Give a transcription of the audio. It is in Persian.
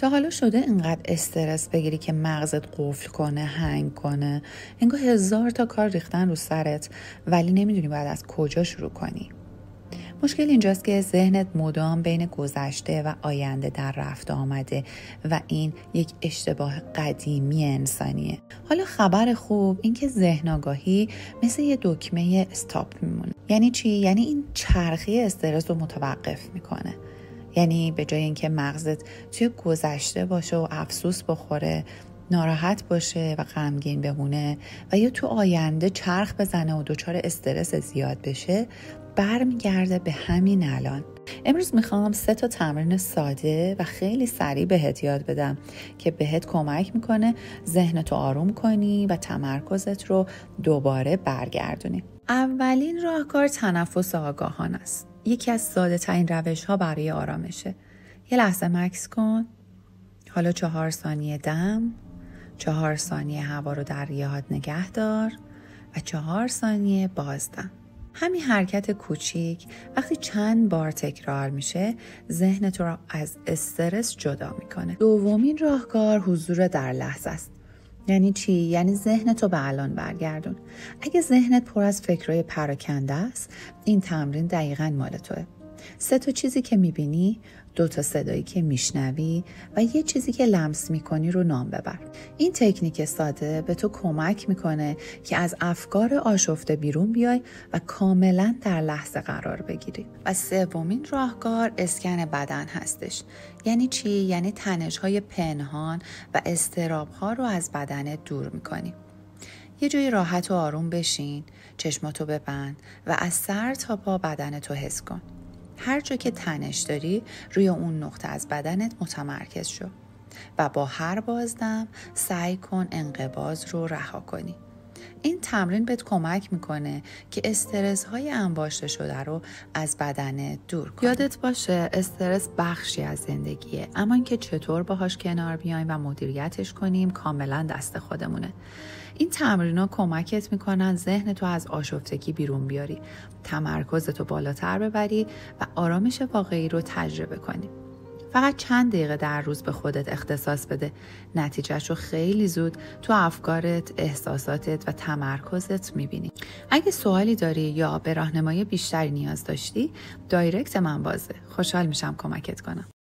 تا حالا شده اینقدر استرس بگیری که مغزت قفل کنه، هنگ کنه، انگار 1000 تا کار ریختن رو سرت ولی نمیدونی باید از کجا شروع کنی؟ مشکل اینجاست که ذهنت مدام بین گذشته و آینده در رفت آمده و این یک اشتباه قدیمی انسانیه. حالا خبر خوب این که ذهن آگاهی مثل یه دکمه استاپ میمونه. یعنی چی؟ یعنی این چرخی استرس رو متوقف میکنه. یعنی به جای اینکه مغزت توی گذشته باشه و افسوس بخوره، ناراحت باشه و غمگین بمونه و یا تو آینده چرخ بزنه و دچار استرس زیاد بشه، برمیگرده به همین الان. امروز میخوام 3 تا تمرین ساده و خیلی سریع بهت یاد بدم که بهت کمک میکنه ذهنتو آروم کنی و تمرکزت رو دوباره برگردونی. اولین راهکار تنفس آگاهانه است. یکی از ساده ترین روش ها برای آرامشه. یه لحظه مکث کن. حالا 4 ثانیه دم، 4 ثانیه هوا رو در ریه‌هات نگه دار و 4 ثانیه بازدم. همین حرکت کوچیک وقتی چند بار تکرار میشه ذهنت رو از استرس جدا میکنه. دومین راهکار حضور در لحظه است. یعنی چی؟ یعنی ذهنتو به الان برگردون. اگه ذهنت پر از فکرای پراکنده است، این تمرین دقیقاً مال توه. 3 تا چیزی که میبینی، 2 تا صدایی که میشنوی و یه چیزی که لمس میکنی رو نام ببر. این تکنیک ساده به تو کمک میکنه که از افکار آشفته بیرون بیای و کاملا در لحظه قرار بگیری. و سومین راهکار اسکن بدن هستش. یعنی چی؟ یعنی تنش‌های پنهان و اضطراب‌ها رو از بدنت دور میکنی. یه جای راحت و آروم بشین، چشماتو ببند و از سر تا پا بدنتو حس کن. هر جا که تنش داری روی اون نقطه از بدنت متمرکز شو و با هر بازدم سعی کن انقباض رو رها کنی. این تمرین بهت کمک میکنه که استرس های انباشته شده رو از بدنت دور کنی. یادت باشه استرس بخشی از زندگیه، اما اینکه چطور باهاش کنار بیایم و مدیریتش کنیم کاملا دست خودمونه. این تمرینا کمکت میکنن ذهنتو از آشفتگی بیرون بیاری، تمرکزتو بالاتر ببری و آرامش واقعی رو تجربه کنی. فقط چند دقیقه در روز به خودت اختصاص بده. نتیجهش رو خیلی زود تو افکارت، احساساتت و تمرکزت میبینی. اگه سوالی داری یا به راهنمایی بیشتری نیاز داشتی، دایرکت من بازه. خوشحال میشم کمکت کنم.